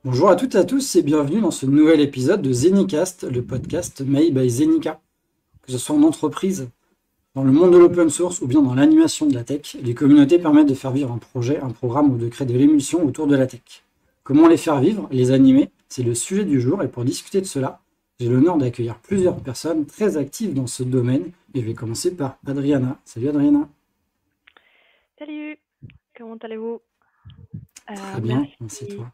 Bonjour à toutes et à tous et bienvenue dans ce nouvel épisode de Zenicast, le podcast made by Zenica. Que ce soit en entreprise, dans le monde de l'open source ou bien dans l'animation de la tech, les communautés permettent de faire vivre un projet, un programme ou de créer de l'émulsion autour de la tech. Comment les faire vivre, les animer, c'est le sujet du jour et pour discuter de cela, j'ai l'honneur d'accueillir plusieurs personnes très actives dans ce domaine et je vais commencer par Adriana. Salut Adriana. Salut, comment allez-vous? Très bien, merci Merci. toi.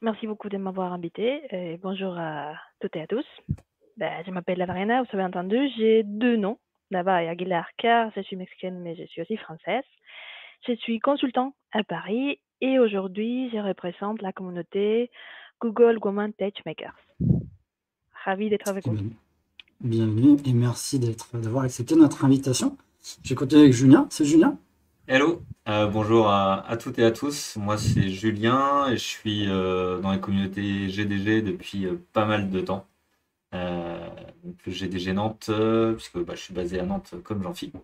Merci beaucoup de m'avoir invité. Et bonjour à toutes et à tous. Je m'appelle Adriana, vous avez entendu, j'ai deux noms, Nava et Aguilar, car je suis mexicaine, mais je suis aussi française. Je suis consultant à Paris et aujourd'hui, je représente la communauté Google Women Tech Makers. Ravi d'être avec Eh vous. bien, bienvenue et merci d'avoir accepté notre invitation. Je vais continuer avec Julien. C'est Julien? Hello, bonjour à toutes et à tous. Moi, c'est Julien et je suis dans la communauté GDG depuis pas mal de temps. Donc le GDG Nantes, puisque je suis basé à Nantes comme Jean-Philippe.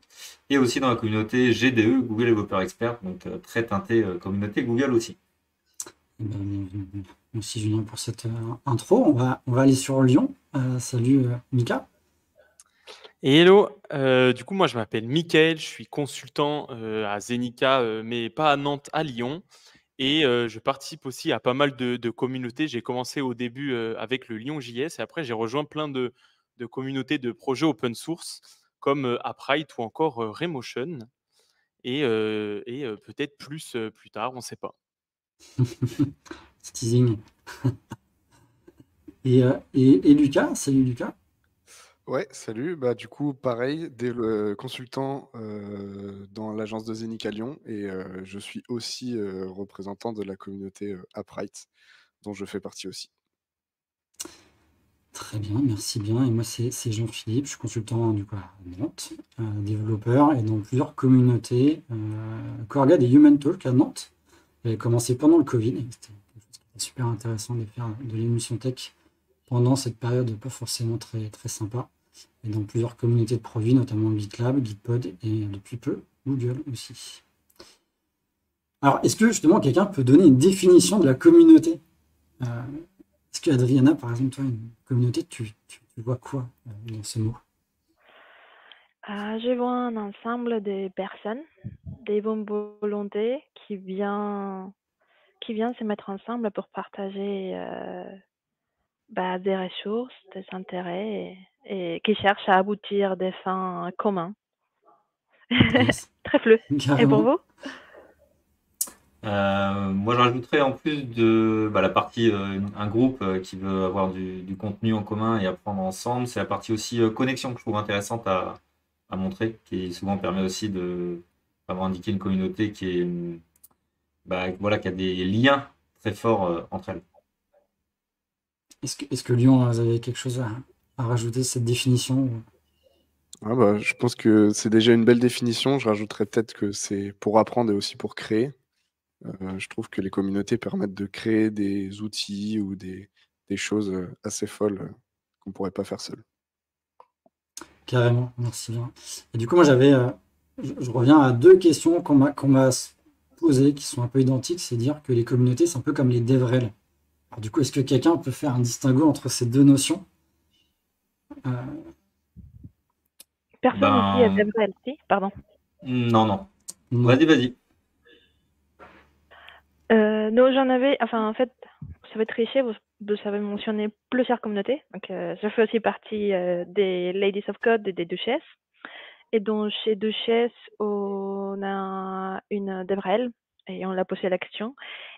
Et aussi dans la communauté GDE, Google Developer Expert, donc très teintée communauté Google aussi. Eh ben, merci Julien pour cette intro. On va aller sur Lyon. Salut Mika. Et hello, du coup moi je m'appelle Mickaël, je suis consultant à Zenica, mais pas à Nantes, à Lyon. Et je participe aussi à pas mal de communautés. J'ai commencé au début avec le Lyon.js et après j'ai rejoint plein de communautés de projets open source comme Upright ou encore Remotion. Et peut-être plus tard, on ne sait pas. Teasing. Et Lucas, salut Lucas. Ouais, salut. Du coup, pareil, consultant dans l'agence de Zenica Lyon et je suis aussi représentant de la communauté Upright, dont je fais partie aussi. Très bien, merci bien. Et moi c'est Jean-Philippe, je suis consultant du coup à Nantes, développeur et dans plusieurs communautés. Corgad et Human Talk à Nantes. J'avais commencé pendant le Covid et c'était quelque chose qui était super intéressant de faire de l'émission tech pendant cette période pas forcément très, très sympa. Et dans plusieurs communautés de produits, notamment GitLab, Gitpod et depuis peu Google aussi. Alors, est-ce que justement quelqu'un peut donner une définition de la communauté? Est-ce que Adriana, par exemple, toi, une communauté, tu vois quoi dans ce mot? Je vois un ensemble de personnes, des bonnes volontés qui viennent se mettre ensemble pour partager des ressources, des intérêts et qui cherchent à aboutir des fins communs. Yes, Très flou. Et pour carrément. vous? Moi, je rajouterais en plus de la partie un groupe qui veut avoir du contenu en commun et apprendre ensemble, c'est la partie aussi connexion que je trouve intéressante à montrer, qui souvent permet aussi de vraiment indiquer une communauté qui est qui a des liens très forts entre elles. Est-ce que Lyon, vous avez quelque chose à rajouter cette définition? Je pense que c'est déjà une belle définition. Je rajouterais peut-être que c'est pour apprendre et aussi pour créer. Je trouve que les communautés permettent de créer des outils ou des choses assez folles qu'on ne pourrait pas faire seul. Carrément, merci bien. Et du coup, moi, je reviens à deux questions qu'on m'a posées, qui sont un peu identiques, c'est dire que les communautés, c'est un peu comme les DevRel. Alors, du coup, est-ce que quelqu'un peut faire un distinguo entre ces deux notions? Euh, Personne ici est DevRel, si? Pardon. Non. non. Vas-y. Non, en fait, vous avez triché, vous avez mentionné plusieurs communautés. Donc, je fais aussi partie des Ladies of Code et des Duchesses. Et donc, chez Duchesse, on a une DevRel et on l'a posé la question.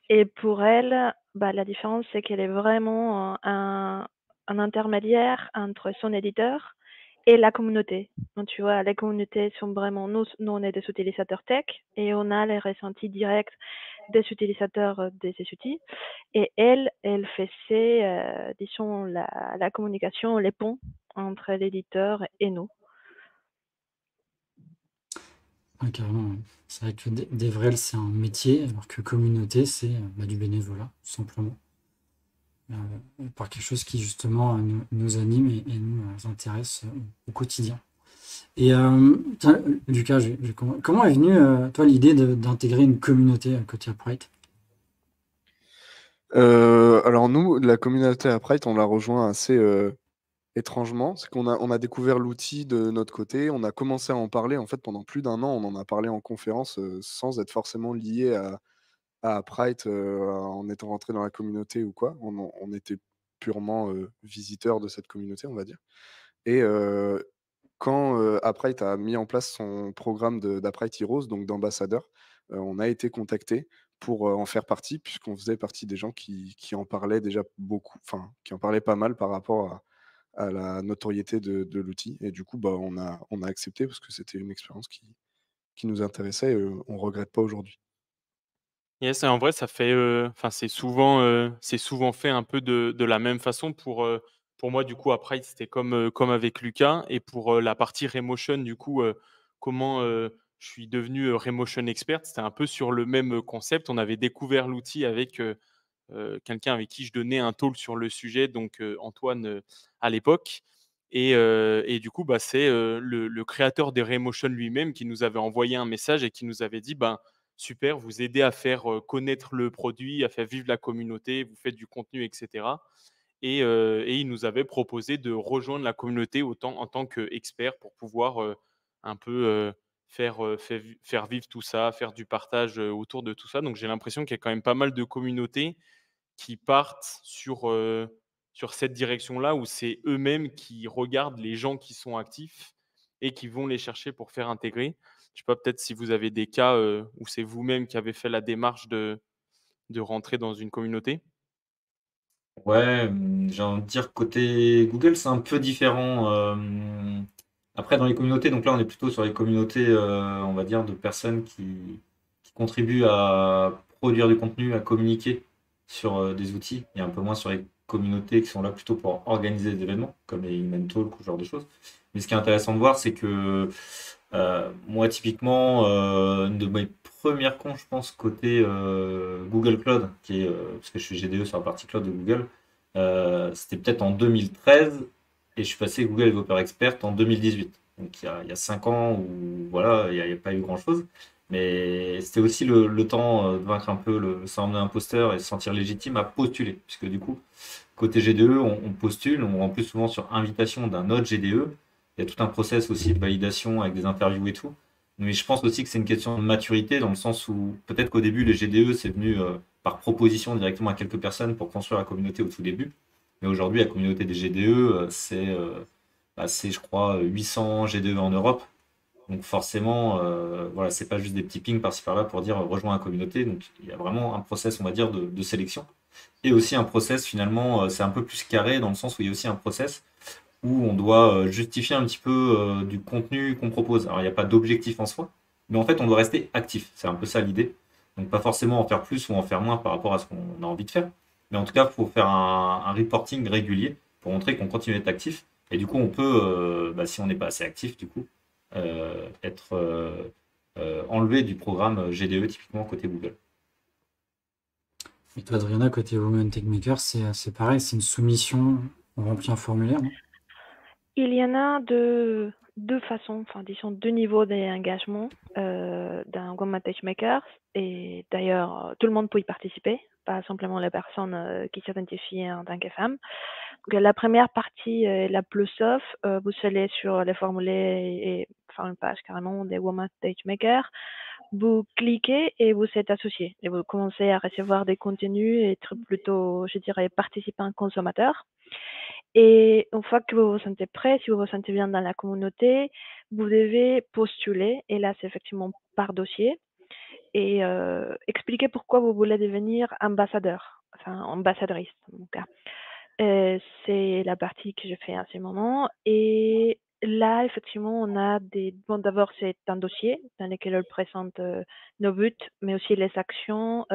Et pour elle, la différence, c'est qu'elle est vraiment un intermédiaire entre son éditeur et la communauté. Donc, tu vois, les communautés sont vraiment, nous on est des utilisateurs tech et on a les ressentis directs des utilisateurs de ces outils. Et elle faisait, disons, la communication, les ponts entre l'éditeur et nous. Ouais, carrément, ouais. C'est vrai que DevRel, c'est un métier, alors que communauté, c'est du bénévolat, tout simplement. Euh, Par quelque chose qui, justement, nous anime et nous intéresse au quotidien. Et tiens, Lucas, comment est venue, toi, l'idée d'intégrer une communauté à côté Upright? Alors nous, la communauté Upright, on l'a rejoint assez étrangement. C'est qu'on a découvert l'outil de notre côté. On a commencé à en parler. En fait, pendant plus d'un an, on en a parlé en conférence sans être forcément lié à Upright en étant rentré dans la communauté ou quoi. On était purement visiteurs de cette communauté, on va dire. Et quand Upright a mis en place son programme d'Upright Heroes, donc d'ambassadeurs, on a été contacté pour en faire partie, puisqu'on faisait partie des gens qui en parlaient déjà beaucoup, enfin, qui en parlaient pas mal par rapport à la notoriété de l'outil. Et du coup, bah, on a accepté parce que c'était une expérience qui nous intéressait et on regrette pas aujourd'hui. Yes, et en vrai, ça fait, enfin, c'est souvent fait un peu de la même façon pour moi, du coup, après, c'était comme avec Lucas et pour, la partie Remotion, du coup, comment, je suis devenu, Remotion expert, c'était un peu sur le même, concept. On avait découvert l'outil avec, quelqu'un avec qui je donnais un talk sur le sujet, donc Antoine, à l'époque et du coup, bah, c'est, le créateur des Remotion lui-même qui nous avait envoyé un message et qui nous avait dit: «Ben, super, vous aidez à faire, connaître le produit, à faire vivre la communauté, vous faites du contenu et cetera» et il nous avait proposé de rejoindre la communauté autant en tant qu'expert pour pouvoir, un peu, faire vivre tout ça, faire du partage, autour de tout ça. Donc j'ai l'impression qu'il y a quand même pas mal de communautés qui partent sur cette direction-là, où c'est eux-mêmes qui regardent les gens qui sont actifs et qui vont les chercher pour faire intégrer. Je sais pas, peut-être si vous avez des cas, où c'est vous-même qui avez fait la démarche de rentrer dans une communauté? Ouais, j'ai envie de dire côté Google, c'est un peu différent. Après, dans les communautés, donc là, on est plutôt sur les communautés, on va dire, de personnes qui contribuent à produire du contenu, à communiquer sur des outils, et un peu moins sur les communautés qui sont là plutôt pour organiser des événements, comme les Human Talk ou ce genre de choses. Mais ce qui est intéressant de voir, c'est que moi, typiquement, une de mes premières comptes, je pense, côté Google Cloud, parce que je suis GDE sur la partie cloud de Google, c'était peut-être en 2013 et je suis passé Google Developer Expert en 2018. Donc il y a 5 ans où voilà, il n'y a pas eu grand-chose. Mais c'était aussi le temps de vaincre un peu le syndrome de l'imposteur et se sentir légitime à postuler. Puisque du coup, côté GDE, on postule, on remplit souvent sur invitation d'un autre GDE. Il y a tout un process aussi de validation avec des interviews et tout. Mais je pense aussi que c'est une question de maturité dans le sens où peut-être qu'au début, les GDE, c'est venu par proposition directement à quelques personnes pour construire la communauté au tout début. Mais aujourd'hui, la communauté des GDE, c'est, je crois, 800 GDE en Europe. Donc forcément, voilà, c'est pas juste des petits pings par-ci par-là pour dire rejoins la communauté. Donc il y a vraiment un process, on va dire, de sélection. Et aussi un process, finalement, c'est un peu plus carré dans le sens où il y a aussi un process où on doit justifier un petit peu du contenu qu'on propose. Alors il n'y a pas d'objectif en soi, mais en fait on doit rester actif. C'est un peu ça l'idée. Donc pas forcément en faire plus ou en faire moins par rapport à ce qu'on a envie de faire. Mais en tout cas, il faut faire un reporting régulier pour montrer qu'on continue d'être actif. Et du coup, on peut, si on n'est pas assez actif, du coup, être enlevé du programme GDE typiquement côté Google. Et toi, Adriana, côté Women Tech Maker, c'est pareil, c'est une soumission, on remplit un formulaire, non? Il y en a deux façons, enfin disons deux niveaux d'engagement d'un Woman Maker. Et d'ailleurs, tout le monde peut y participer, pas simplement les personnes qui s'identifient en tant que femmes. Donc, la première partie est la plus soft. Vous allez sur les formulaires et faire une page carrément des Woman Maker. Vous cliquez et vous êtes associé. Et vous commencez à recevoir des contenus et être plutôt, je dirais, participant consommateur. Et une fois que vous vous sentez prêt, si vous vous sentez bien dans la communauté, vous devez postuler. Et là, c'est effectivement par dossier. Et expliquer pourquoi vous voulez devenir ambassadeur, enfin ambassadrice en mon cas. C'est la partie que je fais à ce moment. Et là, effectivement, on a bon, d'abord, c'est un dossier dans lequel on présente nos buts, mais aussi les actions.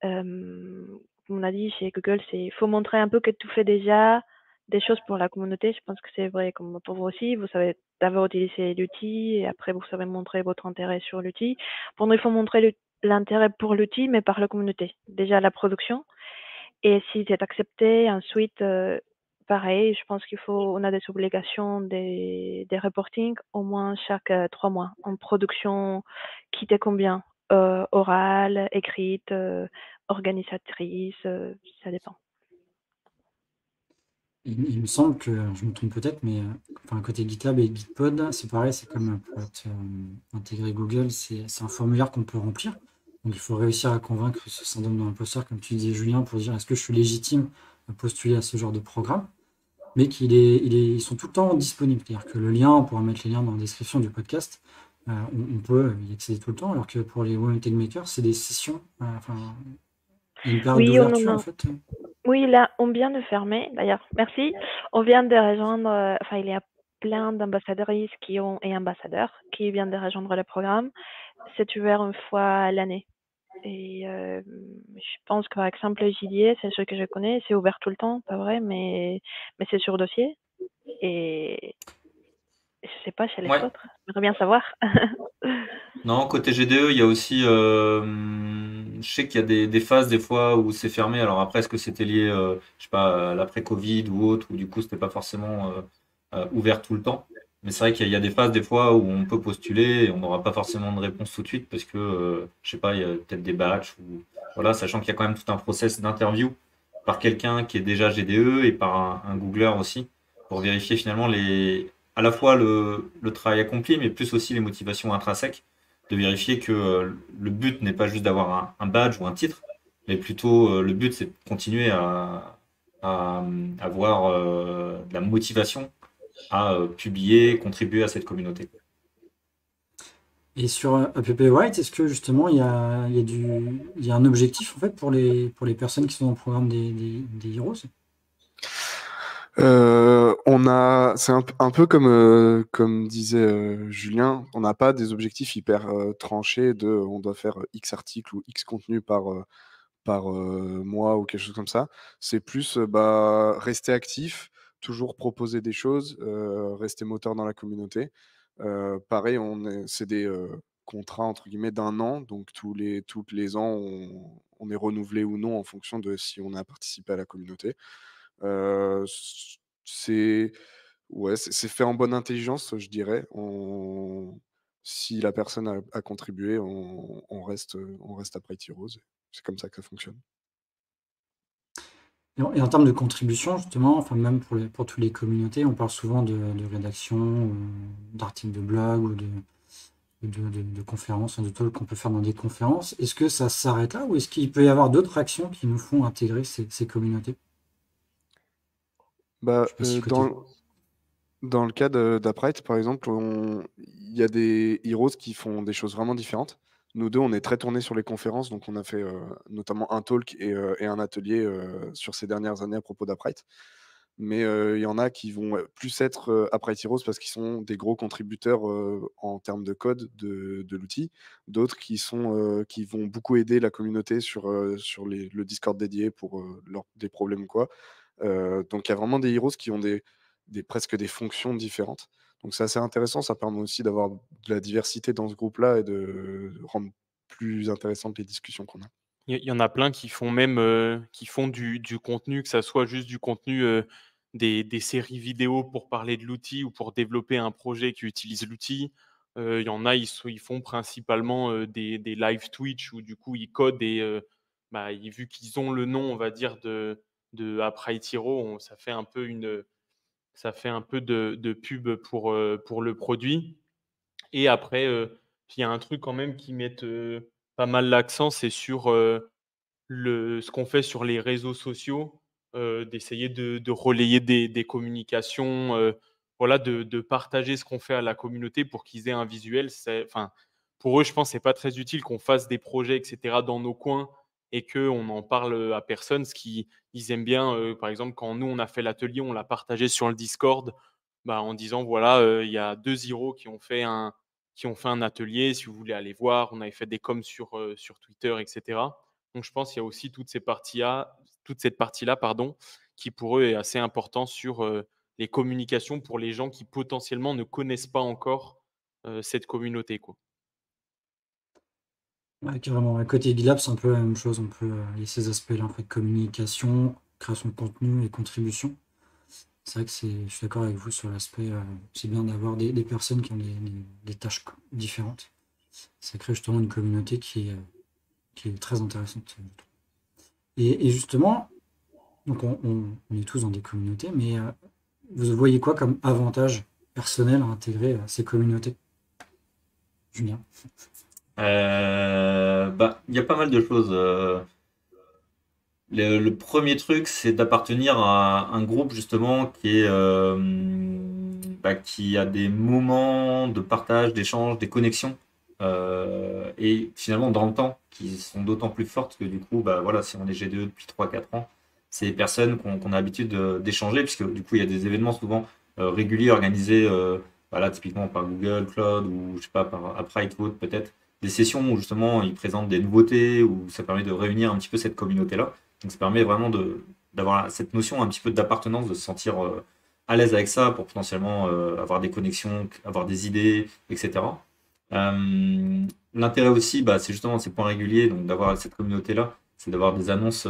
Comme on a dit chez Google, il faut montrer un peu que tu fais déjà des choses pour la communauté. Je pense que c'est vrai comme pour vous aussi. Vous savez d'abord utiliser l'outil et après vous savez montrer votre intérêt sur l'outil. Pour nous, il faut montrer l'intérêt pour l'outil, mais par la communauté. Déjà la production. Et si c'est accepté, ensuite, pareil, je pense on a des obligations des reporting au moins chaque 3 mois en production qui te convient, orale, écrite, organisatrice, ça dépend. Il me semble que, je me trompe peut-être, mais enfin, côté GitLab et Gitpod, c'est pareil, c'est comme pour être intégré Google, c'est un formulaire qu'on peut remplir. Donc il faut réussir à convaincre ce syndrome de l'imposteur, comme tu disais Julien, pour dire est-ce que je suis légitime à postuler à ce genre de programme, mais ils sont tout le temps disponibles. C'est-à-dire que le lien, on pourra mettre les liens dans la description du podcast, on peut y accéder tout le temps, alors que pour les Women Tech Makers, c'est des sessions, enfin, il y a une période Oui, d'ouverture en fait. Oui, là, on vient de fermer, d'ailleurs, merci. On vient de rejoindre, enfin, il y a plein d'ambassadrices et ambassadeurs qui viennent de rejoindre le programme. C'est ouvert une fois à l'année. Et je pense que, par exemple, le JDA, c'est ce que je connais, c'est ouvert tout le temps, pas vrai, mais c'est sur dossier. Et je sais pas chez les Ouais. autres. J'aimerais bien savoir. Non, côté GDE, il y a aussi, je sais qu'il y a des phases des fois où c'est fermé. Alors après, est-ce que c'était lié, je sais pas, à l'après-Covid ou autre, ou du coup c'était pas forcément ouvert tout le temps. Mais c'est vrai qu'il y a des phases des fois où on peut postuler et on n'aura pas forcément de réponse tout de suite parce que, je sais pas, il y a peut-être des batchs ou voilà, sachant qu'il y a quand même tout un process d'interview par quelqu'un qui est déjà GDE et par un Googler aussi pour vérifier finalement à la fois le travail accompli, mais plus aussi les motivations intrinsèques de vérifier que le but n'est pas juste d'avoir un badge ou un titre, mais plutôt le but c'est de continuer à avoir de la motivation à publier, contribuer à cette communauté. Et sur App White, est-ce que justement il y a un objectif en fait pour les personnes qui sont dans le programme des Heroes? C'est un peu comme disait Julien, on n'a pas des objectifs hyper tranchés de on doit faire X articles ou X contenu par mois ou quelque chose comme ça. C'est plus rester actif, toujours proposer des choses, rester moteur dans la communauté. Pareil, c'est des contrats entre guillemets d'un an, donc tous les ans, on est renouvelé ou non en fonction de si on a participé à la communauté. C'est ouais, c'est fait en bonne intelligence, je dirais. Si la personne a contribué, on reste après Rose. C'est comme ça que ça fonctionne. Et en termes de contribution, justement, enfin même pour toutes les communautés, on parle souvent de rédaction, ou d'articles de blog ou de conférences, de talks qu'on peut faire dans des conférences. Est-ce que ça s'arrête là ou est-ce qu'il peut y avoir d'autres actions qui nous font intégrer ces communautés? Bah, Je sais pas si côté- dans le cas d'Upright, par exemple, il y a des heroes qui font des choses vraiment différentes. Nous deux, on est très tournés sur les conférences, donc on a fait notamment un talk et un atelier sur ces dernières années à propos d'Upright. Mais il y en a qui vont plus être Upright Heroes parce qu'ils sont des gros contributeurs en termes de code de l'outil. D'autres qui vont beaucoup aider la communauté sur le Discord dédié pour des problèmes ou quoi. Donc il y a vraiment des heroes qui ont presque des fonctions différentes. Donc c'est assez intéressant, ça permet aussi d'avoir de la diversité dans ce groupe-là et de rendre plus intéressantes les discussions qu'on a. Il y en a plein qui font même qui font du contenu, que ça soit juste du contenu, des séries vidéo pour parler de l'outil ou pour développer un projet qui utilise l'outil. Il y en a, ils font principalement, des live Twitch où du coup ils codent et vu qu'ils ont le nom, on va dire, de Upright Hero, ça fait un peu de pub pour le produit. Et après, il y a un truc quand même qui met pas mal l'accent, c'est sur, ce qu'on fait sur les réseaux sociaux, d'essayer de relayer des communications, voilà, de partager ce qu'on fait à la communauté pour qu'ils aient un visuel. Pour eux, je pense que c'est pas très utile qu'on fasse des projets et cetera dans nos coins et qu'on n'en parle à personne. Ils aiment bien, par exemple, quand nous, on a fait l'atelier, on l'a partagé sur le Discord, en disant: «Voilà, il y a 2 heroes qui ont fait un atelier, si vous voulez aller voir». On avait fait des coms sur Twitter et cetera. Donc je pense qu'il y a aussi toute cette partie-là, pardon, qui pour eux est assez important sur les communications pour les gens qui potentiellement ne connaissent pas encore cette communauté, quoi. Ouais, carrément. Ouais. Côté GitLab, c'est un peu la même chose. On peut, il y a ces aspects-là, en fait, communication, création de contenu et contribution. C'est vrai que je suis d'accord avec vous sur l'aspect, c'est bien d'avoir des personnes qui ont des tâches différentes. Ça crée justement une communauté qui est très intéressante. Et justement, donc on est tous dans des communautés, mais vous voyez quoi comme avantage personnel à intégrer ces communautés, Julien? Il y a pas mal de choses. Le premier truc, c'est d'appartenir à un groupe justement qui a des moments de partage, d'échange, des connexions, et finalement dans le temps, qui sont d'autant plus fortes que du coup, bah voilà, si on est G2 depuis 3 4 ans, c'est des personnes qu'on a l'habitude d'échanger, puisque du coup, il y a des événements souvent réguliers organisés, voilà, typiquement par Google Cloud ou je sais pas, par Uprise peut-être, des sessions où justement ils présentent des nouveautés, où ça permet de réunir un petit peu cette communauté-là. Donc ça permet vraiment d'avoir cette notion un petit peu d'appartenance, de se sentir à l'aise avec ça pour potentiellement avoir des connexions, avoir des idées, etc. L'intérêt aussi, bah, c'est justement ces points réguliers, donc d'avoir cette communauté-là, c'est d'avoir des annonces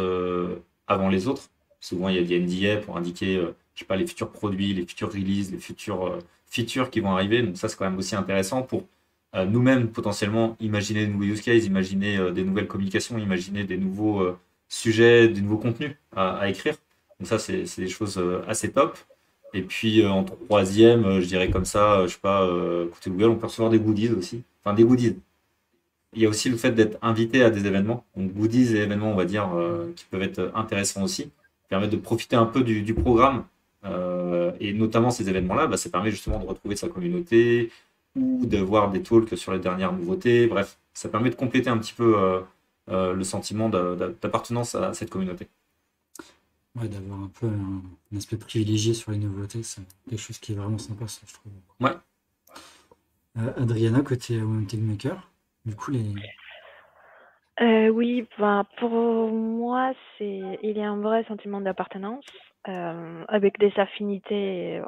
avant les autres. Souvent, il y a des NDA pour indiquer, je sais pas, les futurs produits, les futurs releases, les futurs features qui vont arriver. Donc ça, c'est quand même aussi intéressant pour nous-mêmes potentiellement imaginer de nouveaux use cases, imaginer des nouvelles communications, imaginer des nouveaux sujets, des nouveaux contenus à écrire. Donc ça, c'est des choses assez top. Et puis en troisième, je dirais comme ça, je sais pas, côté Google, on peut recevoir des goodies aussi. Enfin, des goodies. Il y a aussi le fait d'être invité à des événements. Donc goodies et événements, on va dire, qui peuvent être intéressants aussi. Permettre de profiter un peu du programme. Et notamment ces événements-là, bah, ça permet justement de retrouver sa communauté ou de voir des talks sur les dernières nouveautés. Bref, ça permet de compléter un petit peu le sentiment d'appartenance à cette communauté. Ouais, d'avoir un peu un aspect privilégié sur les nouveautés, c'est quelque chose qui est vraiment sympa, ça, je trouve. Ouais. Adriana, côté Women Tech Maker, du coup, Oui, ben, pour moi, il y a un vrai sentiment d'appartenance avec des affinités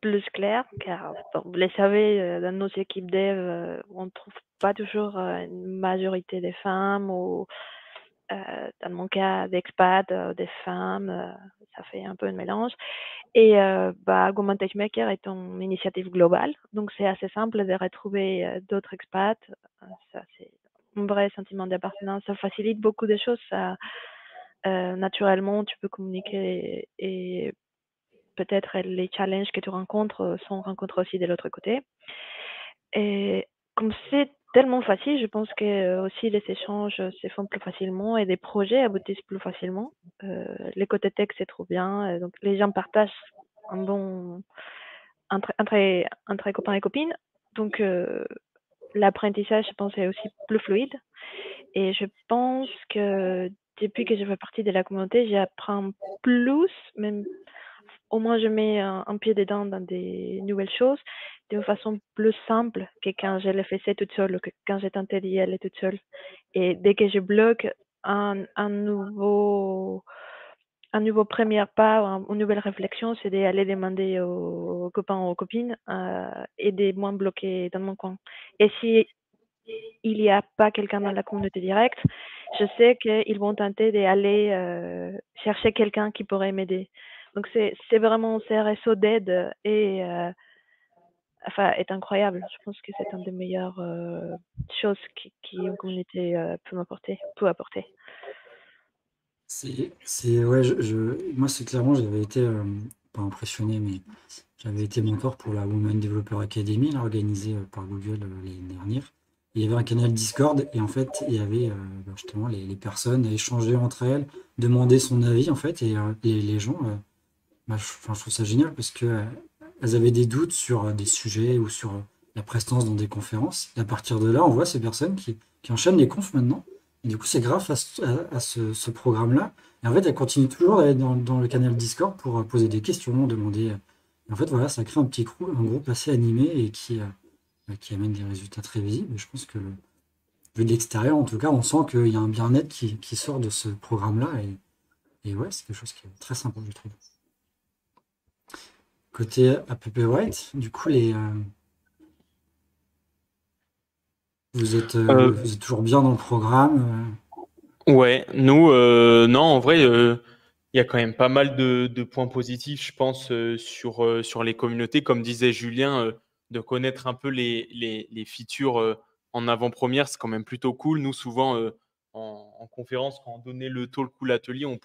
plus claires, car bon, vous le savez, dans nos équipes dev, on ne trouve pas toujours une majorité des femmes ou dans mon cas d'expat, des femmes, ça fait un peu un mélange. Et bah, Women Tech Maker est une initiative globale, donc c'est assez simple de retrouver d'autres expats. Ça, c'est un vrai sentiment d'appartenance. Ça facilite beaucoup de choses. Ça, naturellement, tu peux communiquer et peut-être les challenges que tu rencontres sont rencontrés aussi de l'autre côté. Et comme c'est tellement facile, je pense que aussi les échanges se font plus facilement et des projets aboutissent plus facilement. Les côtés tech, c'est trop bien. Donc les gens partagent un bon entre copains et copines. Donc l'apprentissage, je pense, est aussi plus fluide. Et je pense que depuis que je fais partie de la communauté, j'apprends plus, même au moins je mets un pied dedans dans des nouvelles choses d'une façon plus simple que quand je le faisais toute seule ou que quand j'ai tenté d'y aller toute seule. Et dès que je bloque un nouveau premier pas, une nouvelle réflexion, c'est d'aller demander aux copains ou aux copines et de moins bloquer dans mon coin. Et si il n'y a pas quelqu'un dans la communauté directe, je sais qu'ils vont tenter d'aller chercher quelqu'un qui pourrait m'aider. Donc c'est vraiment ce réseau d'aide et est incroyable. Je pense que c'est une des meilleures choses qu'une communauté peut apporter. Ouais, moi, c'est clairement, j'avais été, pas impressionné, mais j'avais été mentor pour la Women Developer Academy, là, organisée par Google l'année dernière. Il y avait un canal Discord et en fait, il y avait bah, justement les personnes échanger entre elles, demander son avis en fait, et les gens, bah, enfin, je trouve ça génial parce que elles avaient des doutes sur des sujets ou sur la prestance dans des conférences. Et à partir de là, on voit ces personnes qui enchaînent les confs maintenant. Et du coup, c'est grâce à ce programme-là. Et en fait, elles continuent toujours d'aller dans le canal Discord pour poser des questions, demander. Et en fait, voilà, ça crée un groupe assez animé et qui amène des résultats très visibles. Et je pense que, vu de l'extérieur, en tout cas, on sent qu'il y a un bien-être qui sort de ce programme-là. Et Et ouais, c'est quelque chose qui est très sympa, je trouve. Côté App White, du coup, vous êtes toujours bien dans le programme. Ouais, nous, non, en vrai, il y a quand même pas mal de points positifs, je pense, sur les communautés. Comme disait Julien, de connaître un peu les features en avant-première, c'est quand même plutôt cool. Nous, souvent, en conférence, quand on donnait le talk ou l'atelier, on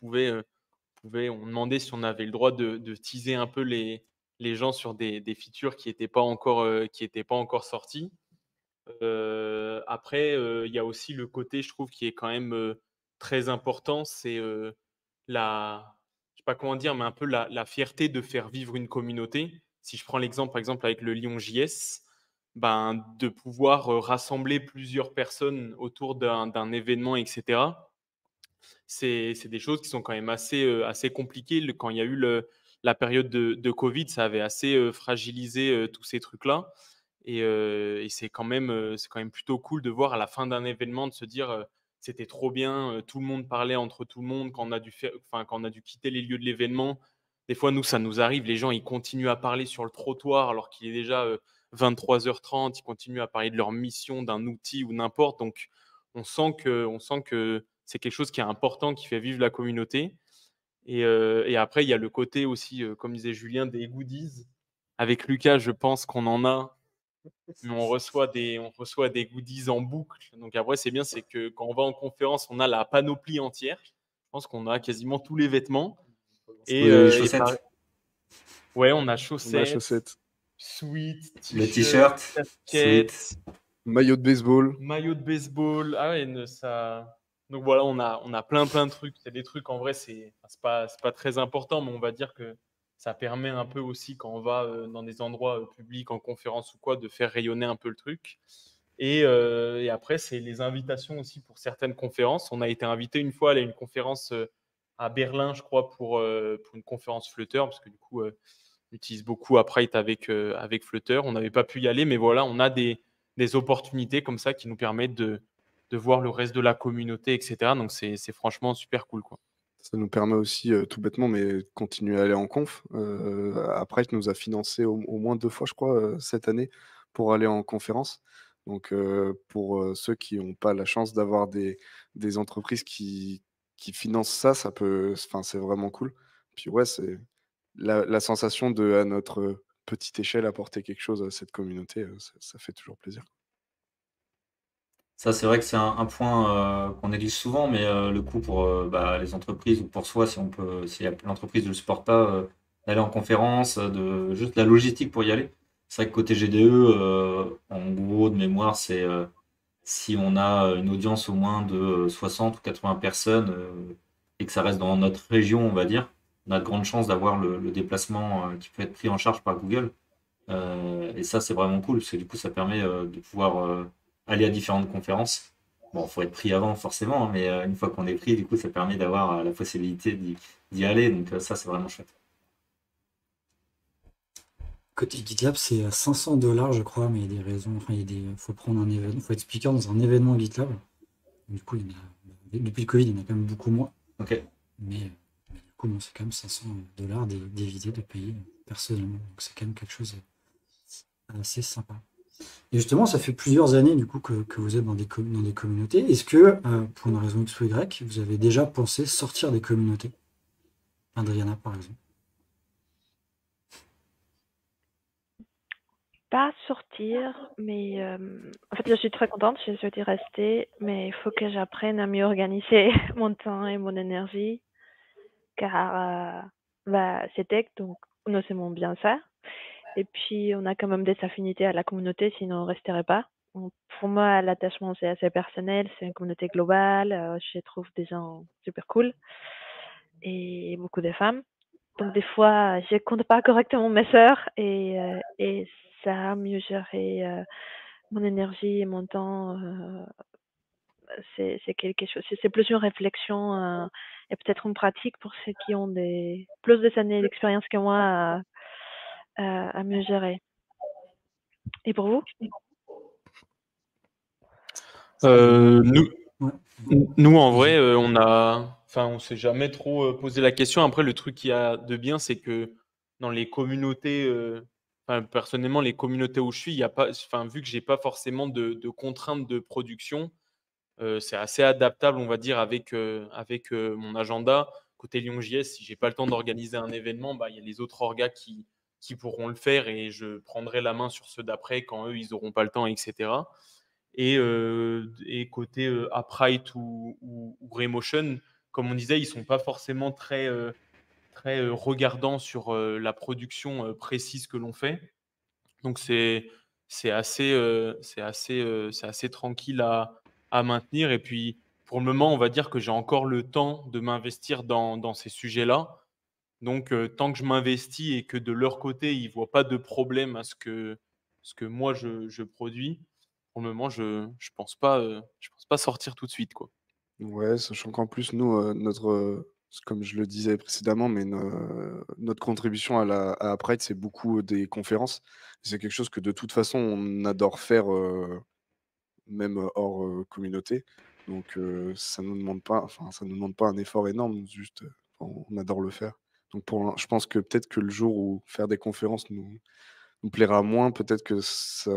demandait si on avait le droit de teaser un peu les gens sur des features qui étaient pas encore sorties. Après, il y a aussi le côté, je trouve, qui est quand même très important, c'est je sais pas comment dire, mais un peu la fierté de faire vivre une communauté. Si je prends l'exemple, par exemple, avec le Lyon JS, ben, de pouvoir rassembler plusieurs personnes autour d'un événement, etc. C'est des choses qui sont quand même assez compliquées. Quand il y a eu la période de Covid, ça avait assez fragilisé tous ces trucs-là. Et c'est quand même plutôt cool de voir à la fin d'un événement, de se dire c'était trop bien, tout le monde parlait entre tout le monde quand quand on a dû quitter les lieux de l'événement. Des fois, nous, ça nous arrive, les gens, ils continuent à parler sur le trottoir alors qu'il est déjà 23h30, ils continuent à parler de leur mission, d'un outil ou n'importe. Donc, on sent que c'est quelque chose qui est important, qui fait vivre la communauté. Et après, il y a le côté aussi, comme disait Julien, des goodies. Avec Lucas, je pense qu'on en a, mais on reçoit des goodies en boucle. Donc après, c'est bien, c'est que quand on va en conférence, on a la panoplie entière. Je pense qu'on a quasiment tous les vêtements. Et, Oui, les pareil, chaussettes, ouais, on a On a chaussettes, chaussettes, sweats, le t-shirts, t-shirt, sweat. casquettes, maillot de baseball. maillot de baseball. Ah ouais, ça. Donc voilà, on a plein de trucs. C'est des trucs, en vrai, c'est pas très important, mais on va dire que ça permet un peu aussi, quand on va dans des endroits publics, en conférence ou quoi, de faire rayonner un peu le truc. Et après, c'est les invitations aussi pour certaines conférences. On a été invité une fois à aller à une conférence à Berlin, je crois, pour une conférence Flutter, parce que du coup, on utilise beaucoup Upright avec Flutter. On n'avait pas pu y aller, mais voilà, on a des opportunités comme ça qui nous permettent de voir le reste de la communauté, etc. Donc, c'est franchement super cool, quoi. Ça nous permet aussi, tout bêtement, mais de continuer à aller en conf. Upright nous a financé au moins 2 fois, je crois, cette année pour aller en conférence. Donc, pour, ceux qui n'ont pas la chance d'avoir des entreprises qui financent ça, c'est vraiment cool. Puis ouais, c'est la sensation de, à notre petite échelle, apporter quelque chose à cette communauté, ça fait toujours plaisir. Ça, c'est vrai que c'est un point qu'on néglige souvent, mais le coût pour les entreprises ou pour soi, si l'entreprise ne le supporte pas, d'aller en conférence, de juste la logistique pour y aller. C'est vrai que côté GDE, en gros, de mémoire, c'est si on a une audience au moins de 60 ou 80 personnes et que ça reste dans notre région, on va dire, on a de grandes chances d'avoir le déplacement qui peut être pris en charge par Google. Et ça, c'est vraiment cool, parce que du coup, ça permet de pouvoir aller à différentes conférences. Bon, faut être pris avant, forcément, hein, mais une fois qu'on est pris, du coup, ça permet d'avoir la possibilité d'y aller. Donc ça, c'est vraiment chouette. Côté GitLab, c'est 500 $, je crois, mais il y a des raisons. Enfin, faut prendre un événement, faut être speaker dans un événement GitLab. Du coup, depuis le Covid, il y en a quand même beaucoup moins. Ok. Mais du coup, bon, c'est quand même 500 $ d'éviter de payer personnellement. Donc c'est quand même quelque chose assez sympa. Et justement, ça fait plusieurs années du coup que vous êtes dans des communautés. Est-ce que, pour une raison X ou Y, vous avez déjà pensé sortir des communautés? Adriana, par exemple. Pas sortir, mais en fait, je suis très contente, j'ai souhaité rester, mais il faut que j'apprenne à mieux organiser mon temps et mon énergie, car c'est tech, donc nous aimons bien ça. Et puis, on a quand même des affinités à la communauté, sinon on ne resterait pas. Donc, pour moi, l'attachement, c'est assez personnel, c'est une communauté globale, je trouve des gens super cool et beaucoup de femmes. Donc des fois, je compte pas correctement mes heures et ça a mieux géré mon énergie et mon temps. C'est quelque chose. C'est plus une réflexion et peut-être une pratique pour ceux qui ont plus de années d'expérience que moi à mieux gérer. Et pour vous? Nous, Ouais. nous, en vrai, on a. enfin, on s'est jamais trop posé la question. Après, le truc qu'il y a de bien, c'est que dans les communautés, enfin, personnellement, les communautés où je suis, il y a pas, enfin, vu que j'ai pas forcément de contraintes de production, c'est assez adaptable, on va dire, avec mon agenda. Côté Lyon.js, si j'ai pas le temps d'organiser un événement, bah, il y a les autres orgas qui pourront le faire et je prendrai la main sur ceux d'après quand eux, ils n'auront pas le temps, etc. Et côté Upright ou Raymotion, comme on disait, ils sont pas forcément très regardants sur la production précise que l'on fait. Donc c'est assez tranquille à maintenir. Et puis pour le moment, on va dire que j'ai encore le temps de m'investir dans ces sujets-là. Donc tant que je m'investis et que de leur côté, ils ne voient pas de problème à ce que moi je produis, pour le moment, je pense pas sortir tout de suite, quoi. Ouais, sachant qu'en plus, nous, comme je le disais précédemment, mais notre contribution à Pride, c'est beaucoup des conférences. C'est quelque chose que de toute façon, on adore faire, même hors communauté. Donc, ça nous demande pas, enfin, ça nous demande pas un effort énorme, juste, on adore le faire. Donc, je pense que peut-être que le jour où faire des conférences nous plaira moins, peut-être que ça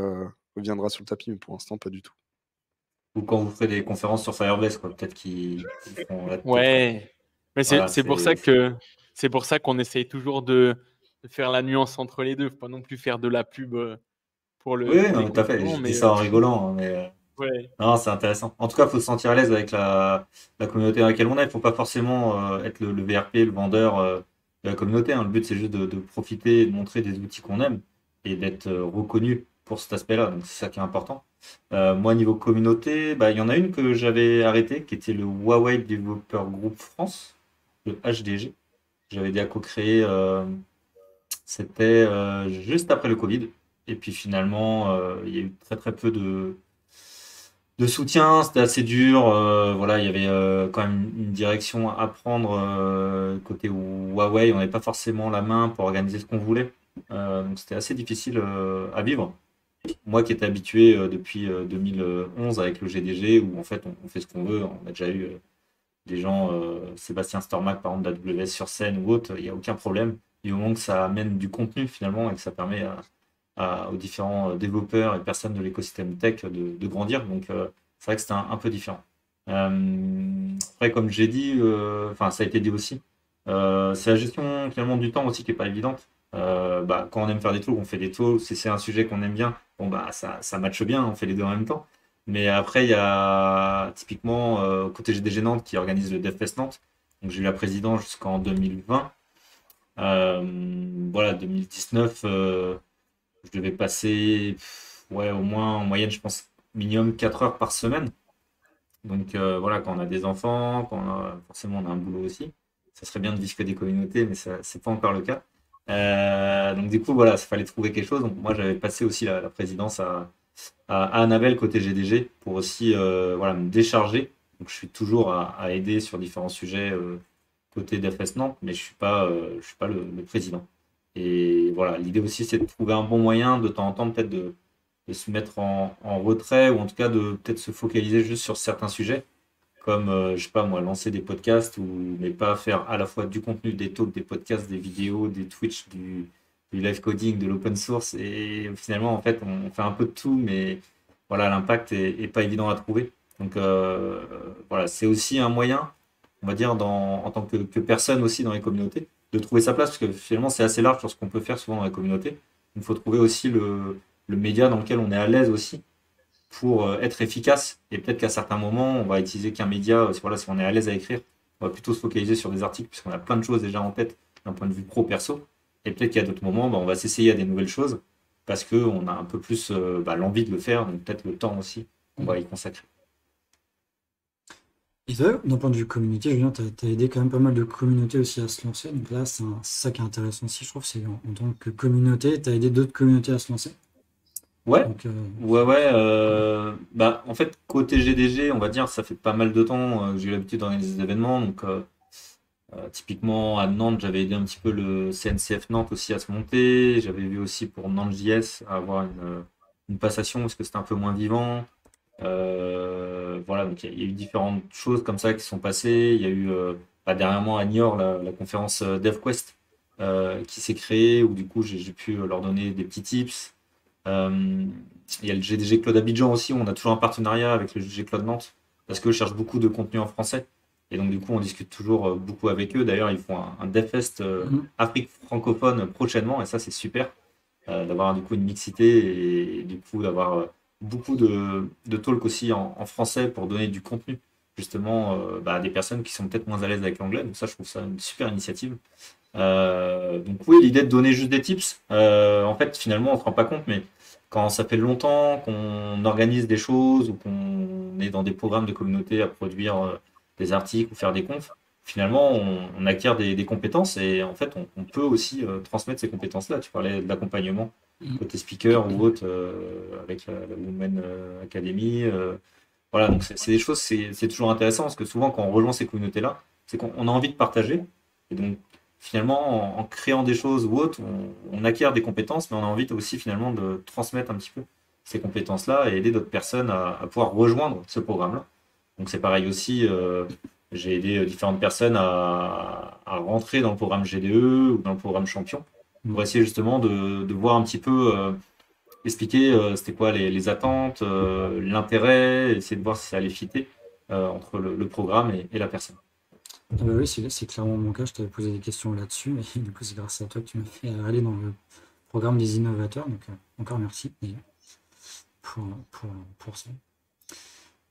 reviendra sur le tapis, mais pour l'instant, pas du tout. Ou quand vous ferez des conférences sur Firebase, quoi. Peut-être qu'ils feront là, peut-être, quoi. Ouais, mais Voilà, c'est pour ça c'est pour ça qu'on essaye toujours de faire la nuance entre les deux. Faut pas non plus faire de la pub pour Oui, oui, pour non, les mais tout à fait. concurrents, Je dis mais ça en rigolant, hein, mais ouais. non, c'est intéressant. En tout cas, il faut se sentir à l'aise avec la communauté dans laquelle on est. Il ne faut pas forcément être le VRP, le vendeur de la communauté, hein. Le but, c'est juste de profiter et de montrer des outils qu'on aime et d'être reconnu pour cet aspect-là. Donc, c'est ça qui est important. Moi, niveau communauté, bah, il y en a une que j'avais arrêtée, qui était le Huawei Developer Group France, le HDG. J'avais déjà co-créé, c'était juste après le Covid. Et puis finalement, il y a eu très très peu de soutien, c'était assez dur. Voilà, il y avait quand même une direction à prendre côté Huawei. On n'avait pas forcément la main pour organiser ce qu'on voulait. Donc c'était assez difficile à vivre. Moi qui étais habitué depuis 2011 avec le GDG, où en fait on fait ce qu'on veut. On a déjà eu des gens, Sébastien Stormac par exemple d'AWS sur scène ou autre, il n'y a aucun problème. Du moment que ça amène du contenu finalement et que ça permet aux différents développeurs et personnes de l'écosystème tech de grandir. Donc, c'est vrai que c'était un peu différent. Après, comme j'ai dit, enfin, ça a été dit aussi, c'est la gestion finalement du temps aussi qui n'est pas évidente. Bah, quand on aime faire des talks, on fait des talks. Si c'est un sujet qu'on aime bien, bon, bah, ça matche bien, on fait les deux en même temps. Mais après, il y a typiquement côté GDG Nantes qui organise le DevFest Nantes. Donc, j'ai eu la présidence jusqu'en 2020. Voilà, 2019, je devais passer ouais, au moins en moyenne, je pense, minimum 4 heures par semaine. Donc voilà, quand on a des enfants, forcément on a un boulot aussi. Ça serait bien de vivre que des communautés, mais ça, c'est pas encore le cas. Donc du coup, voilà, il fallait trouver quelque chose. Donc moi, j'avais passé aussi la présidence à Annabelle côté GDG pour aussi voilà, me décharger. Donc je suis toujours à aider sur différents sujets côté DFS Nantes, mais je suis pas le président. Et voilà, l'idée aussi, c'est de trouver un bon moyen de temps en temps peut-être de se mettre en retrait ou en tout cas de peut-être se focaliser juste sur certains sujets, comme, je sais pas moi, lancer des podcasts ou mais pas faire à la fois du contenu, des talks, des podcasts, des vidéos, des Twitch, du live coding, de l'open source. Et finalement, en fait, on fait un peu de tout, mais voilà, l'impact est pas évident à trouver. Donc voilà, c'est aussi un moyen, on va dire, en tant que personne aussi dans les communautés, de trouver sa place, parce que finalement, c'est assez large sur ce qu'on peut faire souvent dans la communauté. Il faut trouver aussi le média dans lequel on est à l'aise aussi pour être efficace. Et peut-être qu'à certains moments, on va utiliser qu'un média, voilà, si on est à l'aise à écrire, on va plutôt se focaliser sur des articles, puisqu'on a plein de choses déjà en tête d'un point de vue pro-perso. Et peut-être qu'il y a d'autres moments, bah, on va s'essayer à des nouvelles choses, parce qu'on a un peu plus bah, l'envie de le faire, donc peut-être le temps aussi qu'on va y consacrer. Et toi, d'un point de vue communauté, Julien, tu as aidé quand même pas mal de communautés aussi à se lancer. Donc là, c'est ça qui est intéressant aussi, je trouve, c'est en tant que communauté, tu as aidé d'autres communautés à se lancer. Ouais, Donc, ouais. Bah, en fait, côté GDG, on va dire, ça fait pas mal de temps que j'ai eu l'habitude d'organiser des événements. Donc, typiquement, à Nantes, j'avais aidé un petit peu le CNCF Nantes aussi à se monter. J'avais vu aussi pour Nantes.js à avoir une passation parce que c'était un peu moins vivant. Voilà, donc il y a eu différentes choses comme ça qui sont passées. Il y a eu dernièrement à Niort la conférence DevQuest qui s'est créée, où du coup j'ai pu leur donner des petits tips. Euh, il y a le GDG Cloud Abidjan aussi, on a toujours un partenariat avec le GDG Cloud Nantes, parce qu'eux cherchent beaucoup de contenu en français. Et donc du coup on discute toujours beaucoup avec eux. D'ailleurs ils font un DevFest Mhm. Afrique francophone prochainement, et ça c'est super d'avoir du coup une mixité et du coup d'avoir beaucoup de talk aussi en français pour donner du contenu justement à des personnes qui sont peut-être moins à l'aise avec l'anglais. Donc ça, je trouve ça une super initiative. Donc oui, l'idée de donner juste des tips, en fait, finalement, on ne se rend pas compte, mais quand ça fait longtemps qu'on organise des choses ou qu'on est dans des programmes de communauté à produire des articles ou faire des confs, finalement, on acquiert des compétences et en fait, on peut aussi transmettre ces compétences-là. Tu parlais de l'accompagnement Mhm. côté speaker ou autre avec la Women Academy. Voilà, donc c'est des choses, c'est toujours intéressant parce que souvent, quand on rejoint ces communautés-là, c'est qu'on a envie de partager. Et donc, finalement, en créant des choses ou autre, on acquiert des compétences, mais on a envie aussi finalement de transmettre un petit peu ces compétences-là et aider d'autres personnes à pouvoir rejoindre ce programme-là. Donc c'est pareil aussi, j'ai aidé différentes personnes à rentrer dans le programme GDE ou dans le programme Champion pour essayer justement de voir un petit peu, expliquer c'était quoi les attentes, l'intérêt, essayer de voir si ça allait fitter entre le programme et la personne. Ah bah oui, c'est clairement mon cas. Je t'avais posé des questions là-dessus. Et du coup, c'est grâce à toi que tu m'as fait aller dans le programme des innovateurs. Donc, encore merci d'ailleurs pour, pour, pour ça.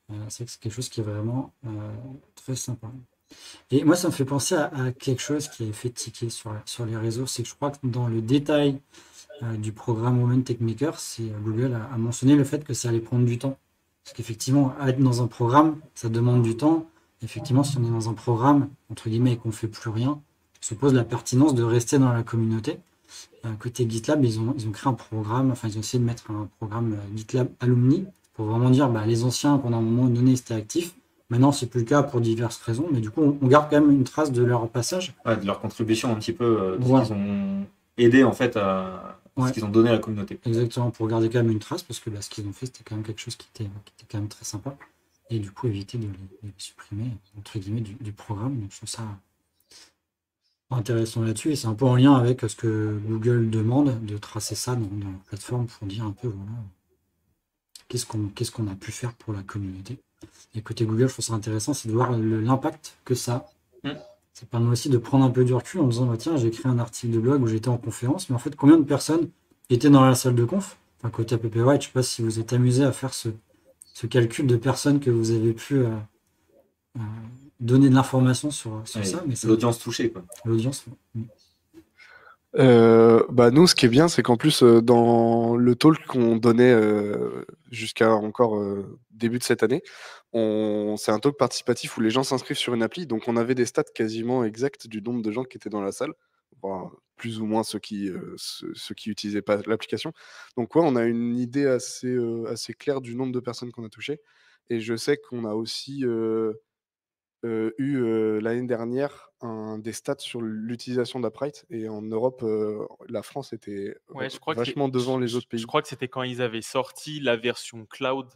C'est vrai que c'est quelque chose qui est vraiment très sympa. Et moi, ça me fait penser à quelque chose qui est fait tiquer sur les réseaux. C'est que je crois que dans le détail du programme Women Tech Maker, Google a mentionné le fait que ça allait prendre du temps. Parce qu'effectivement, être dans un programme, ça demande du temps. Effectivement, si on est dans un programme, entre guillemets, et qu'on ne fait plus rien, se pose la pertinence de rester dans la communauté. Côté GitLab, ils ont créé un programme, enfin, ils ont essayé de mettre un programme GitLab Alumni pour vraiment dire, les anciens, pendant un moment donné, ils étaient actifs. Maintenant, c'est plus le cas pour diverses raisons, mais du coup, on garde quand même une trace de leur passage. Ouais, de leur contribution un petit peu, de ce Voilà. qu'ils ont aidé en fait à ce Ouais. qu'ils ont donné à la communauté. Exactement, pour garder quand même une trace, parce que ce qu'ils ont fait, c'était quand même quelque chose qui était quand même très sympa. Et du coup, éviter de les supprimer, entre guillemets, du programme. Donc, je trouve ça intéressant là-dessus. Et c'est un peu en lien avec ce que Google demande, de tracer ça dans la plateforme pour dire un peu, voilà, qu'est-ce qu'on a pu faire pour la communauté. Et côté Google, je trouve ça intéressant, c'est de voir l'impact que ça a. Mm. Ça permet aussi de prendre un peu du recul en disant, tiens, j'ai écrit un article de blog où j'étais en conférence, mais en fait, combien de personnes étaient dans la salle de conf? Enfin, côté APP White, je sais pas si vous êtes amusé à faire ce calcul de personnes que vous avez pu donner de l'information sur Ouais, ça, mais l'audience touchée, quoi. l'audience. Nous, ce qui est bien, c'est qu'en plus, dans le talk qu'on donnait jusqu'à encore début de cette année, c'est un talk participatif où les gens s'inscrivent sur une appli. Donc, on avait des stats quasiment exacts du nombre de gens qui étaient dans la salle. Bon, plus ou moins ceux qui utilisaient pas l'application. Donc, ouais, on a une idée assez claire du nombre de personnes qu'on a touchées. Et je sais qu'on a aussi eu l'année dernière des stats sur l'utilisation d'Upright. Et en Europe, la France était Ouais, je crois que vachement devant les autres je pays. crois que c'était quand ils avaient sorti la version cloud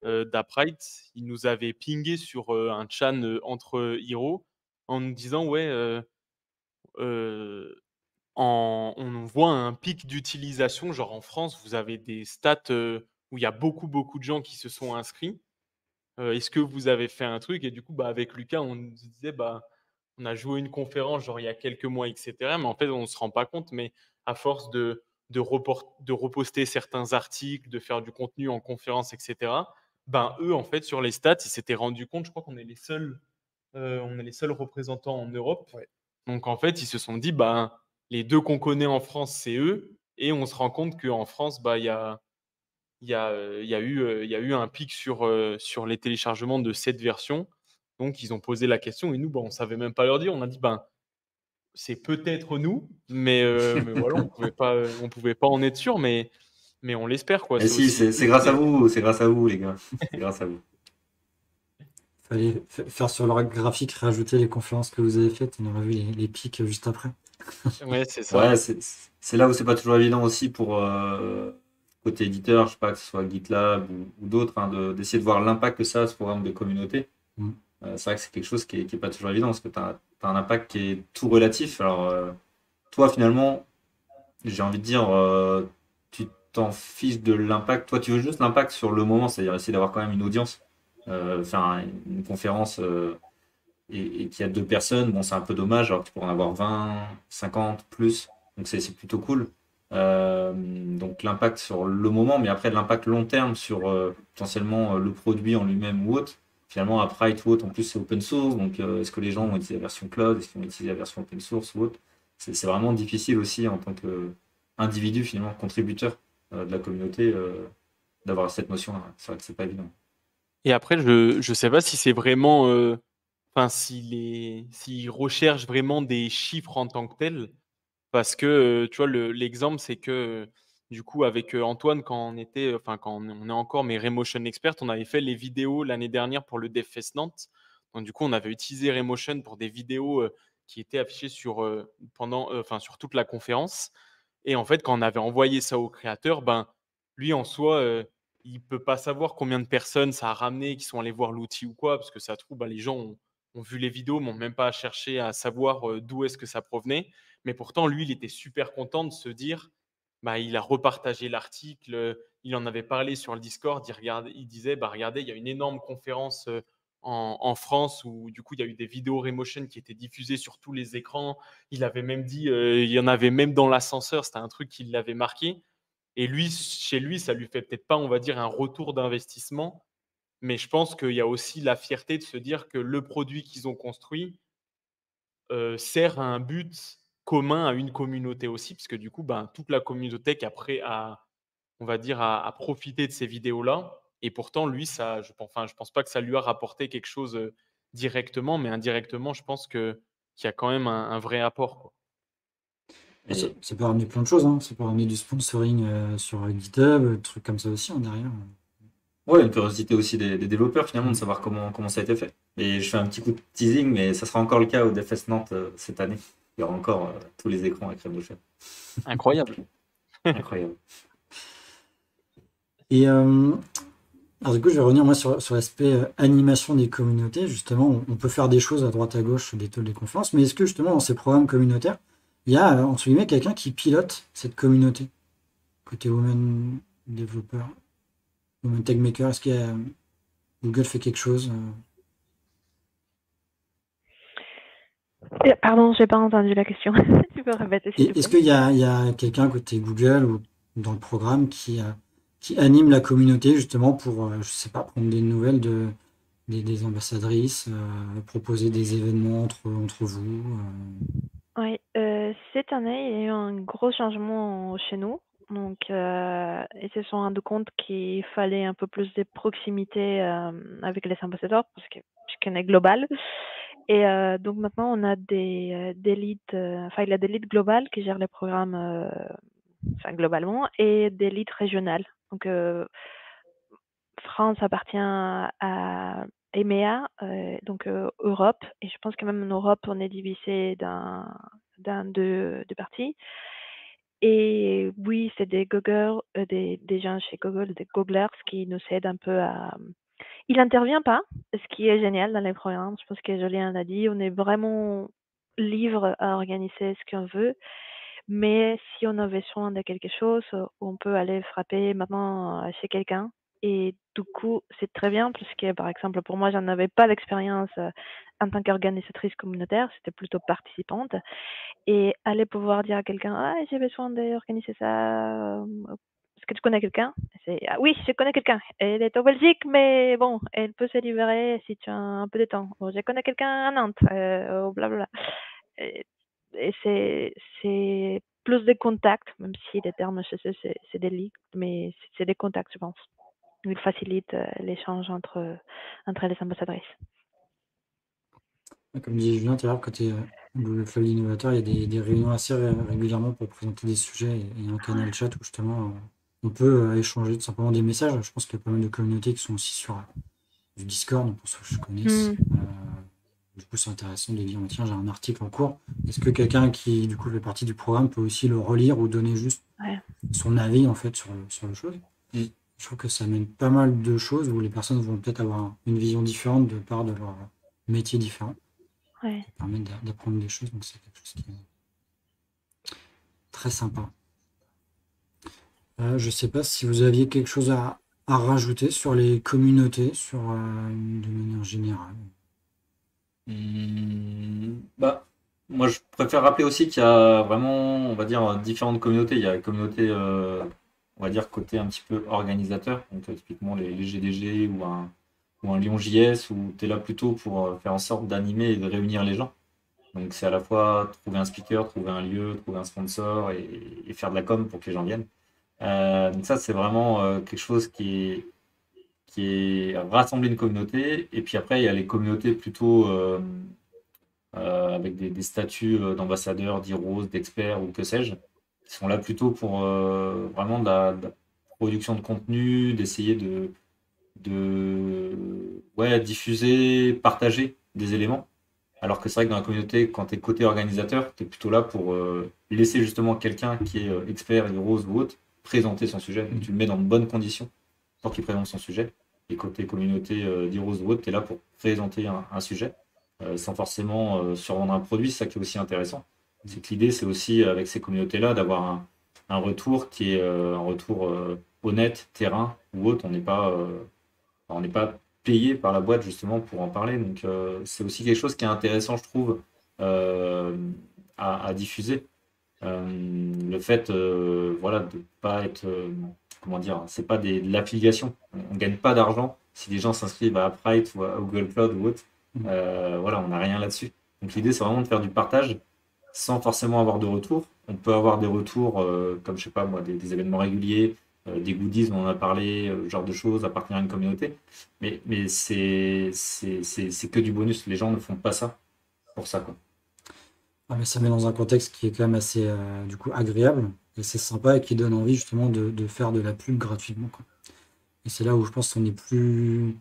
d'Upright. Ils nous avaient pingé sur un chan entre Hero en nous disant ouais, on voit un pic d'utilisation. Genre en France, vous avez des stats où il y a beaucoup, beaucoup de gens qui se sont inscrits. Est-ce que vous avez fait un truc? Et du coup, avec Lucas, on nous disait, on a joué une conférence genre il y a quelques mois, etc. Mais en fait, on ne se rend pas compte. Mais à force de reposter certains articles, de faire du contenu en conférence, etc., eux, en fait, sur les stats, ils s'étaient rendus compte, je crois qu'on est les seuls, représentants en Europe. Ouais. Donc, en fait, ils se sont dit, les deux qu'on connaît en France, c'est eux. Et on se rend compte qu'en France, il y a eu un pic sur les téléchargements de cette version. Donc, ils ont posé la question et nous, on ne savait même pas leur dire. On a dit, c'est peut-être nous, mais voilà, on pouvait pas en être sûr, mais on l'espère, quoi. Et si, c'est grâce à vous, les gars. C'est grâce à vous. Fallait faire sur leur graphique, rajouter les conférences que vous avez faites, on aurait vu les pics juste après. Ouais, c'est ça. Ouais, c'est là où c'est pas toujours évident aussi pour côté éditeur, je sais pas, que ce soit GitLab ou d'autres, hein, d'essayer de voir l'impact que ça a, ce programme de communauté. Mm. C'est vrai que c'est quelque chose qui est pas toujours évident parce que tu as un impact qui est tout relatif. Alors, toi, finalement, j'ai envie de dire, tu t'en fiches de l'impact. Toi, tu veux juste l'impact sur le moment, c'est-à-dire essayer d'avoir quand même une audience, faire une conférence et qu'il y a 2 personnes. Bon, c'est un peu dommage, alors que tu pourrais en avoir 20, 50, plus. Donc, c'est plutôt cool. Donc, l'impact sur le moment, mais après, l'impact long terme sur potentiellement le produit en lui-même ou autre. Finalement, Upright ou autre, en plus, c'est open source. Donc, est-ce que les gens vont utiliser la version cloud? Est-ce qu'ils vont utiliser la version open source ou autre? C'est vraiment difficile aussi en tant qu'individu, finalement, contributeur de la communauté, d'avoir cette notion-là. C'est vrai que c'est pas évident. Et après, je sais pas si c'est vraiment, enfin, s'ils recherchent vraiment des chiffres en tant que tels, parce que tu vois, l'exemple, c'est que du coup, avec Antoine, quand on était, enfin, quand on est encore mes Raymotion experts, on avait fait les vidéos l'année dernière pour le DevFest Nantes. Donc, du coup, on avait utilisé Raymotion pour des vidéos qui étaient affichées enfin, sur toute la conférence. Et en fait, quand on avait envoyé ça au créateur, ben, lui, en soi, il peut pas savoir combien de personnes ça a ramené, qui sont allés voir l'outil ou quoi, parce que ça se trouve, ben, les gens ont vu les vidéos, mais n'ont même pas cherché à savoir d'où est-ce que ça provenait. Mais pourtant, lui, il était super content de se dire, bah, il a repartagé l'article, il en avait parlé sur le Discord, il disait, bah, regardez, il y a une énorme conférence en France où du coup, il y a eu des vidéos Raymotion qui étaient diffusées sur tous les écrans. Il avait même dit, il y en avait même dans l'ascenseur, c'était un truc qui l'avait marqué. Et lui, chez lui, ça lui fait peut-être pas, on va dire, un retour d'investissement, mais je pense qu'il y a aussi la fierté de se dire que le produit qu'ils ont construit sert à un but commun à une communauté aussi, parce que du coup, ben, toute la communauté qui après on va dire, a profité de ces vidéos-là. Et pourtant, lui, enfin, je pense pas que ça lui a rapporté quelque chose directement, mais indirectement, je pense qu'il y a quand même un vrai apport, quoi. Ça peut ramener plein de choses, hein. Ça peut ramener du sponsoring sur GitHub, des trucs comme ça aussi en derrière. Ouais, une curiosité aussi des développeurs, finalement, de savoir comment ça a été fait. Et je fais un petit coup de teasing, mais ça sera encore le cas au DevFest Nantes cette année. Il y aura encore tous les écrans avec Raymotion. Incroyable. Incroyable. Et alors du coup, je vais revenir moi sur l'aspect animation des communautés. Justement, on peut faire des choses à droite à gauche des talks, des conférences, mais est-ce que justement dans ces programmes communautaires, il y a entre guillemets quelqu'un qui pilote cette communauté côté women développeur, women tech maker? Est-ce qu'il y a Google fait quelque chose? Pardon, j'ai pas entendu la question. Tu peux répéter, s'il te Est-ce plaît? qu'il y a quelqu'un côté Google ou dans le programme qui anime la communauté justement pour, je sais pas, prendre des nouvelles des ambassadrices, proposer des événements entre vous? Oui, cette année, il y a eu un gros changement chez nous. Donc, ils se sont rendus compte qu'il fallait un peu plus de proximité avec les ambassadeurs parce qu'on est global. Et donc maintenant, on a des leads, enfin, il y a des leads globales qui gèrent les programmes enfin, globalement et des leads régionales. Donc, France appartient à EMEA, donc Europe. Et je pense que même en Europe, on est divisé dans deux parties. Et oui, c'est des Google, des gens chez Google, des Googlers qui nous aident un peu à. Il n'intervient pas, ce qui est génial dans les programmes. Je pense que Julien l'a dit, on est vraiment libre à organiser ce qu'on veut. Mais si on a besoin de quelque chose, on peut aller frapper maintenant chez quelqu'un. Et du coup, c'est très bien parce que, par exemple, pour moi, j'en avais pas d'expérience en tant qu'organisatrice communautaire, c'était plutôt participante. Et aller pouvoir dire à quelqu'un, ah, j'ai besoin d'organiser ça, est-ce que tu connais quelqu'un? Ah, oui, je connais quelqu'un. Elle est au Belgique, mais bon, elle peut se libérer si tu as un peu de temps. Ou je connais quelqu'un à Nantes, ou blablabla. Et c'est plus de contacts, même si les termes chez eux, c'est des leads, mais c'est des contacts, je pense. Ils facilitent l'échange entre les ambassadrices. Comme disait Julien tout à l'heure, côté Google Cloud Innovateur, il y a des réunions assez régulièrement pour présenter des sujets et un canal chat où justement on peut échanger tout simplement des messages. Je pense qu'il y a pas mal de communautés qui sont aussi sur du Discord, pour ceux que je connaisse. Du coup, c'est intéressant de dire, tiens, j'ai un article en cours. Est-ce que quelqu'un qui, du coup, fait partie du programme peut aussi le relire ou donner juste son avis en fait sur le chose. Mm. Je trouve que ça amène pas mal de choses où les personnes vont peut-être avoir une vision différente de part de leur métier différent. Ouais. Ça permet d'apprendre des choses, donc c'est quelque chose qui est très sympa. Je sais pas si vous aviez quelque chose à rajouter sur les communautés, de manière générale. Bah, moi, je préfère rappeler aussi qu'il y a vraiment, on va dire, différentes communautés. Il y a la communauté, on va dire, côté un petit peu organisateur, donc typiquement les GDG ou un Lyon.js, où tu es là plutôt pour faire en sorte d'animer et de réunir les gens. Donc c'est à la fois trouver un speaker, trouver un lieu, trouver un sponsor et faire de la com pour que les gens viennent. Donc ça, c'est vraiment quelque chose qui est rassembler une communauté. Et puis après, il y a les communautés plutôt avec des statuts d'ambassadeurs, d'heroes, d'experts ou que sais-je, qui sont là plutôt pour vraiment de la production de contenu, d'essayer de ouais, diffuser, partager des éléments. Alors que c'est vrai que dans la communauté, quand tu es côté organisateur, tu es plutôt là pour laisser justement quelqu'un qui est expert, heroes ou autre, présenter son sujet. Donc tu le mets dans de bonnes conditions pour qu'il présente son sujet. Et côté communauté d'heroes ou autre, tu es là pour présenter un sujet sans forcément survendre un produit. C'est ça qui est aussi intéressant. C'est que l'idée, c'est aussi avec ces communautés-là d'avoir un retour qui est un retour honnête, terrain ou autre. On n'est pas payé par la boîte justement pour en parler. Donc c'est aussi quelque chose qui est intéressant, je trouve, euh, à diffuser. Le fait voilà, de pas être, comment dire, c'est pas de l'affiliation. On gagne pas d'argent si des gens s'inscrivent à Upright ou à Google Cloud ou autre. Voilà, on n'a rien là-dessus. Donc l'idée, c'est vraiment de faire du partage sans forcément avoir de retour. On peut avoir des retours comme, je sais pas moi, des événements réguliers, des goodies, on en a parlé, ce genre de choses, appartenir à une communauté. Mais c'est que du bonus. Les gens ne font pas ça pour ça, quoi. Ah, mais ça met dans un contexte qui est quand même assez du coup agréable et c'est sympa et qui donne envie justement de faire de la pub gratuitement, quoi. Et c'est là où je pense qu'on est plus.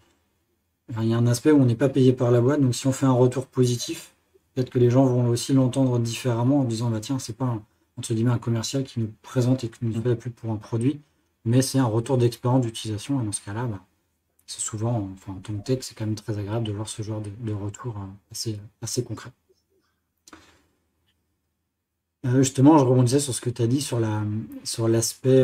Enfin, il y a un aspect où on n'est pas payé par la boîte, donc si on fait un retour positif, peut-être que les gens vont aussi l'entendre différemment en disant bah tiens, c'est pas entre guillemets un commercial qui nous présente et qui nous fait la pub pour un produit, mais c'est un retour d'expérience d'utilisation. Et dans ce cas-là, bah, c'est souvent, enfin en tant que tech, c'est quand même très agréable de voir ce genre de retour assez concret. Justement, je rebondissais sur ce que tu as dit sur l'aspect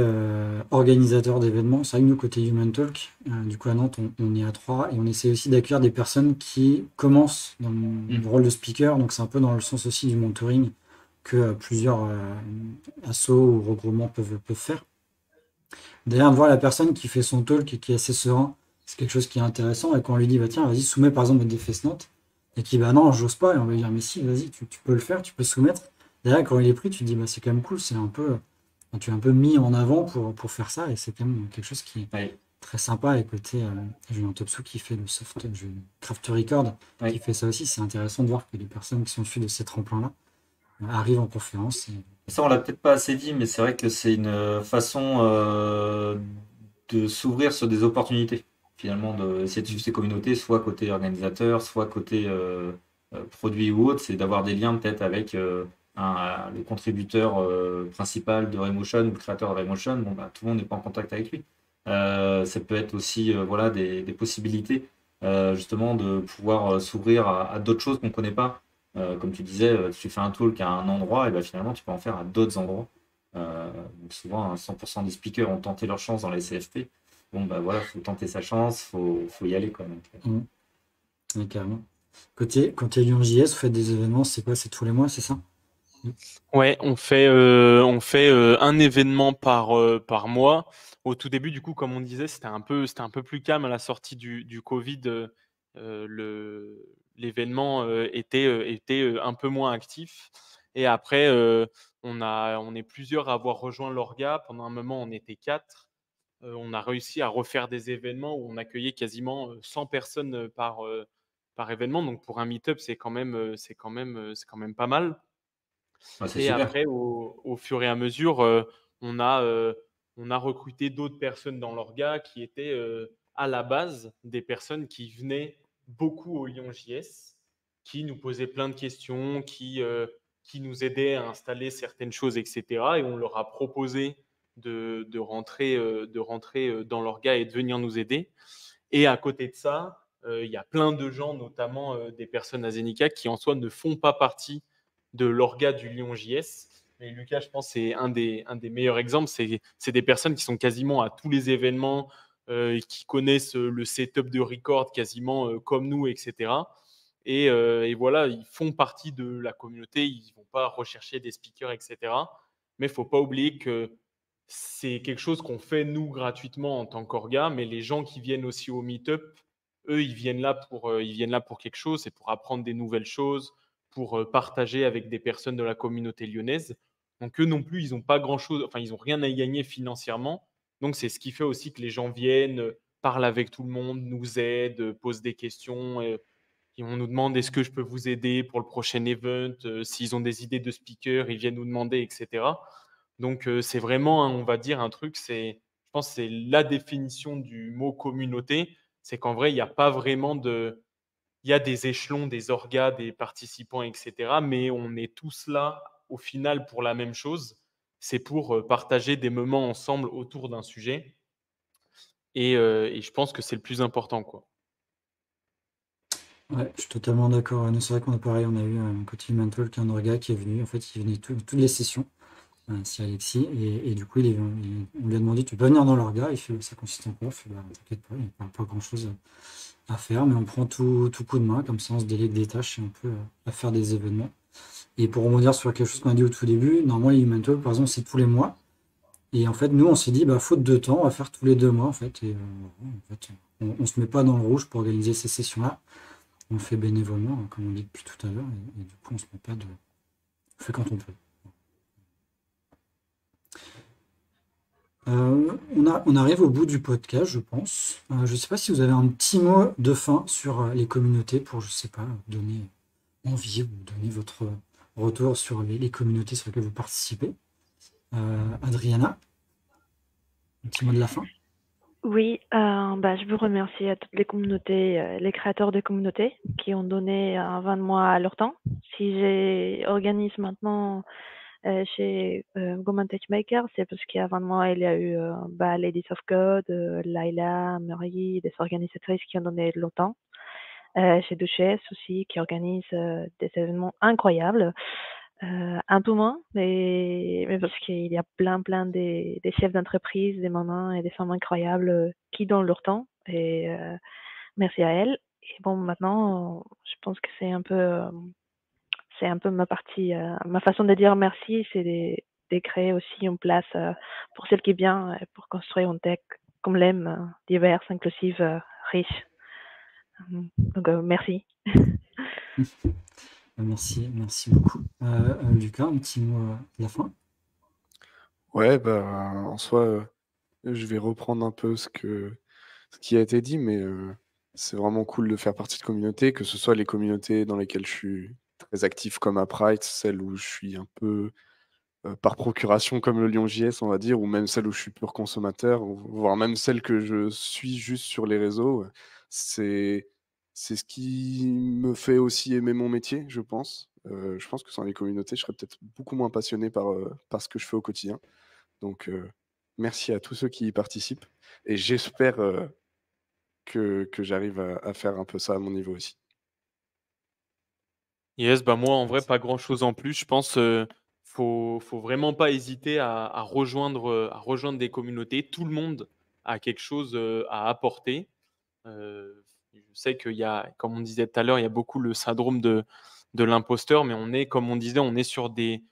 organisateur d'événements. C'est vrai que nous, côté Human Talk, du coup à Nantes, on est à 3 et on essaie aussi d'accueillir des personnes qui commencent dans le rôle de speaker. Donc c'est un peu dans le sens aussi du mentoring que plusieurs assos ou regroupements peuvent faire. D'ailleurs, de voir la personne qui fait son talk et qui est assez serein, c'est quelque chose qui est intéressant. Et quand on lui dit, bah tiens, vas-y, soumets par exemple des Face Notes, et qui, bah non, j'ose pas, et on va lui dire, mais si, vas-y, tu peux le faire, tu peux soumettre. Derrière, quand il est pris, tu te dis, bah c'est quand même cool, c'est un peu, tu es un peu mis en avant pour faire ça, et c'est quand même quelque chose qui est Ouais. très sympa. Et côté Julien Topsou qui fait le soft Craft Record, Ouais. qui fait ça aussi, c'est intéressant de voir que les personnes qui sont issues de ces tremplins-là arrivent en conférence. Ça, on l'a peut-être pas assez dit, mais c'est vrai que c'est une façon de s'ouvrir sur des opportunités, finalement, d'essayer de suivre ces communautés, soit côté organisateur, soit côté produit ou autre, c'est d'avoir des liens peut-être avec le contributeur principal de Raymotion ou le créateur de Raymotion. Bon, bah, tout le monde n'est pas en contact avec lui. Ça peut être aussi voilà, des possibilités, justement, de pouvoir s'ouvrir à d'autres choses qu'on ne connaît pas. Comme tu disais, tu fais un talk à un endroit, et ben finalement, tu peux en faire à d'autres endroits. Donc souvent, 100% des speakers ont tenté leur chance dans les CFP. Bon, bah voilà, faut tenter sa chance, faut y aller, quoi. Donc, Oui, carrément. Côté Lyon.js, vous faites des événements, c'est quoi? C'est tous les mois, c'est ça? Ouais, on fait un événement par mois. Au tout début, du coup, comme on disait, c'était un peu plus calme à la sortie du Covid. L'événement était un peu moins actif. Et après, on est plusieurs à avoir rejoint l'orga. Pendant un moment, on était 4. On a réussi à refaire des événements où on accueillait quasiment 100 personnes par événement. Donc pour un meet-up, c'est quand même pas mal. ouais, c'est Et super. après, au fur et à mesure, on a recruté d'autres personnes dans l'orga qui étaient à la base des personnes qui venaient beaucoup au Lyon.js, qui nous posaient plein de questions, qui nous aidaient à installer certaines choses, etc. Et on leur a proposé de rentrer dans l'orga et de venir nous aider. Et à côté de ça, il y a plein de gens, notamment des personnes à Zenica, qui en soi ne font pas partie de l'orga du Lyon JS. Et Lucas, je pense, c'est un des meilleurs exemples. C'est des personnes qui sont quasiment à tous les événements, qui connaissent le setup de record quasiment comme nous, etc. Et voilà, ils font partie de la communauté, ils ne vont pas rechercher des speakers, etc. Mais il ne faut pas oublier que c'est quelque chose qu'on fait nous gratuitement en tant qu'orga, mais les gens qui viennent aussi au meet-up, eux, ils viennent là pour quelque chose, c'est pour apprendre des nouvelles choses, pour partager avec des personnes de la communauté lyonnaise. Donc eux non plus, ils n'ont pas grand-chose, enfin, ils n'ont rien à y gagner financièrement. Donc c'est ce qui fait aussi que les gens viennent, parlent avec tout le monde, nous aident, posent des questions. Et on nous demande est-ce que je peux vous aider pour le prochain event, s'ils ont des idées de speakers, ils viennent nous demander, etc. Donc c'est vraiment, on va dire, un truc, je pense que c'est la définition du mot communauté, c'est qu'en vrai, il n'y a pas vraiment de... Il y a des échelons, des orgas, des participants, etc. Mais on est tous là, au final, pour la même chose. C'est pour partager des moments ensemble autour d'un sujet. Et je pense que c'est le plus important, quoi. Ouais, je suis totalement d'accord. Nous, c'est vrai qu'on a pareil, on a eu un côté mental qu'un orga qui est venu. En fait, il venait toutes les sessions. C'est Alexis. Et du coup, on lui a demandé, tu peux venir dans l'orga? Il fait, ça consiste en quoi? Il fait, bah, t'inquiète pas, il n'y a pas grand-chose à faire, mais on prend tout coup de main, comme ça on se délègue des tâches et on peut à faire des événements. Et pour rebondir sur quelque chose qu'on a dit au tout début, normalement, les Human Talk, par exemple, c'est tous les mois. Et en fait, nous, on s'est dit, bah, faute de temps, on va faire tous les 2 mois, en fait. Et en fait, on se met pas dans le rouge pour organiser ces sessions-là. On le fait bénévolement, hein, comme on dit depuis tout à l'heure. Et du coup, on se met pas de... On fait quand on peut. On arrive au bout du podcast, je pense. Je ne sais pas si vous avez un petit mot de fin sur les communautés pour, je sais pas, donner envie ou donner votre retour sur les communautés sur lesquelles vous participez. Adriana, un petit mot de la fin. Oui, je veux remercier à toutes les communautés, les créateurs de communautés qui ont donné 20 mois à leur temps. Si j'organise maintenant chez Woman Touchmaker, c'est parce qu'il y a 20 mois, il y a eu Ladies of God, Laila, Marie, des organisatrices qui ont donné de leur temps. Chez Duchesse aussi, qui organise des événements incroyables. Un peu moins, mais parce qu'il y a plein des chefs d'entreprise, des mamans et des femmes incroyables qui donnent leur temps. Et merci à elles. Et bon, maintenant, je pense que c'est un peu ma partie, ma façon de dire merci, c'est de créer aussi une place pour celle qui vient, pour construire une tech comme l'aime, diverse, inclusive, riche. Donc, merci. Merci beaucoup. Lucas, un petit mot de la fin. Ouais, bah, en soi, je vais reprendre un peu ce qui a été dit, mais c'est vraiment cool de faire partie de communautés, que ce soit les communautés dans lesquelles je suis très actif comme à Pride, celles où je suis un peu par procuration comme le Lyon JS, on va dire, ou même celles où je suis pur consommateur, voire même celles que je suis juste sur les réseaux. C'est ce qui me fait aussi aimer mon métier, je pense. Je pense que sans les communautés, je serais peut-être beaucoup moins passionné par ce que je fais au quotidien. Donc, merci à tous ceux qui y participent et j'espère que j'arrive à faire un peu ça à mon niveau aussi. Yes, bah moi, en vrai, Merci. pas grand-chose en plus. Je pense faut vraiment pas hésiter à rejoindre des communautés. Tout le monde a quelque chose à apporter. Je sais qu'il y a, comme on disait tout à l'heure, il y a beaucoup le syndrome de l'imposteur, mais comme on disait, on est sur des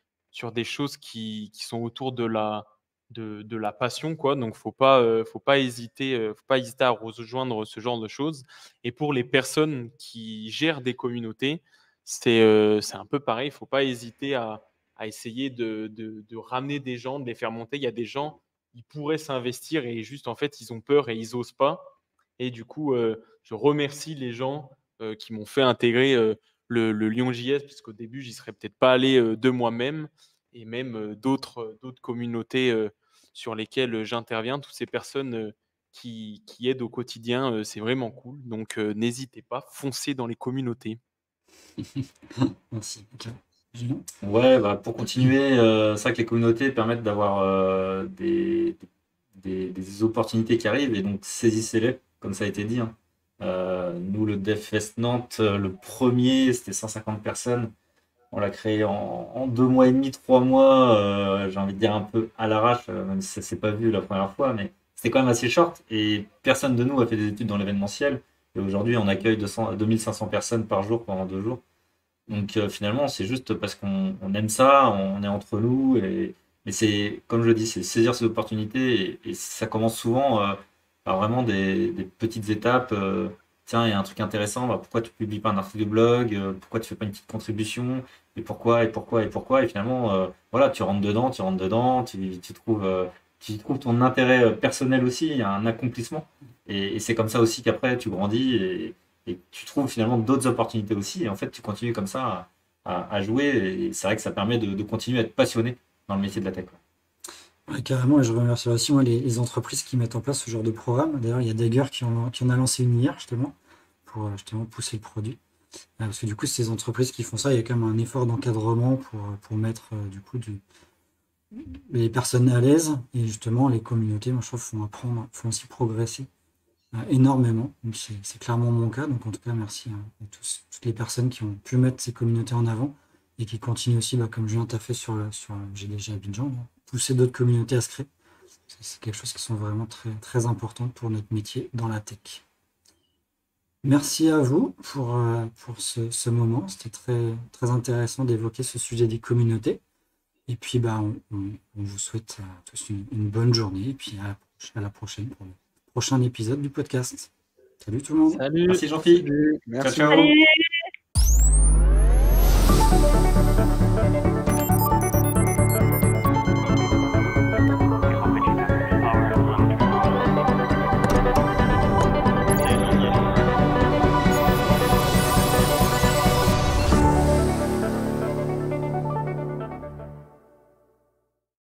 choses qui sont autour de la passion, quoi. Donc, faut pas hésiter à rejoindre ce genre de choses. Et pour les personnes qui gèrent des communautés, c'est un peu pareil. Il faut pas hésiter à essayer de ramener des gens, de les faire monter. Il y a des gens, ils pourraient s'investir et juste, en fait, ils ont peur et ils osent pas. Et du coup, je remercie les gens qui m'ont fait intégrer le Lyon JS, puisqu'au début, j'y serais peut-être pas allé de moi-même, et même d'autres communautés sur lesquelles j'interviens. Toutes ces personnes qui aident au quotidien, c'est vraiment cool. Donc, n'hésitez pas, foncez dans les communautés. Merci. Okay. Julien? Ouais, bah, pour continuer, c'est vrai que les communautés permettent d'avoir des opportunités qui arrivent et donc saisissez-les, comme ça a été dit, hein. Nous, le DevFest Nantes, le premier, c'était 150 personnes. On l'a créé en 2 mois et demi, 3 mois, j'ai envie de dire un peu à l'arrache, même si ça s'est pas vu la première fois, mais c'était quand même assez short et personne de nous a fait des études dans l'événementiel. Et aujourd'hui, on accueille 2500 personnes par jour pendant 2 jours. Donc finalement, c'est juste parce qu'on aime ça, on est entre nous. Mais c'est, comme je le dis, c'est saisir ces opportunités. Et ça commence souvent par vraiment des petites étapes. Tiens, il y a un truc intéressant, bah, pourquoi tu publies pas un article de blog? Pourquoi tu fais pas une petite contribution? Et pourquoi, et pourquoi, et pourquoi? Et finalement, voilà, tu rentres dedans, tu trouves ton intérêt personnel aussi, il y a un accomplissement. Et c'est comme ça aussi qu'après, tu grandis. Et tu trouves finalement d'autres opportunités aussi. Et en fait, tu continues comme ça à jouer. Et c'est vrai que ça permet de continuer à être passionné dans le métier de la tech, quoi. Ouais, carrément, et je remercie aussi moi, les entreprises qui mettent en place ce genre de programme. D'ailleurs, il y a Dagger qui en a lancé une hier, justement, pour justement pousser le produit. Parce que du coup, ces entreprises qui font ça, il y a quand même un effort d'encadrement pour mettre du coup les personnes à l'aise. Et justement, les communautés, moi, je trouve, font aussi progresser énormément. Donc, c'est clairement mon cas. Donc, en tout cas, merci à toutes les personnes qui ont pu mettre ces communautés en avant et qui continuent aussi, bah, comme Julien t'a fait sur GDG Abidjan, pousser d'autres communautés à se créer. C'est quelque chose qui sont vraiment très, très importantes pour notre métier dans la tech. Merci à vous pour ce moment. C'était très, très intéressant d'évoquer ce sujet des communautés. Et puis, bah, on vous souhaite à tous une bonne journée. Et puis, à la prochaine pour le prochain épisode du podcast. Salut tout le monde. Salut. Merci Jean-Philippe. Salut, Ciao, merci. ciao. Salut!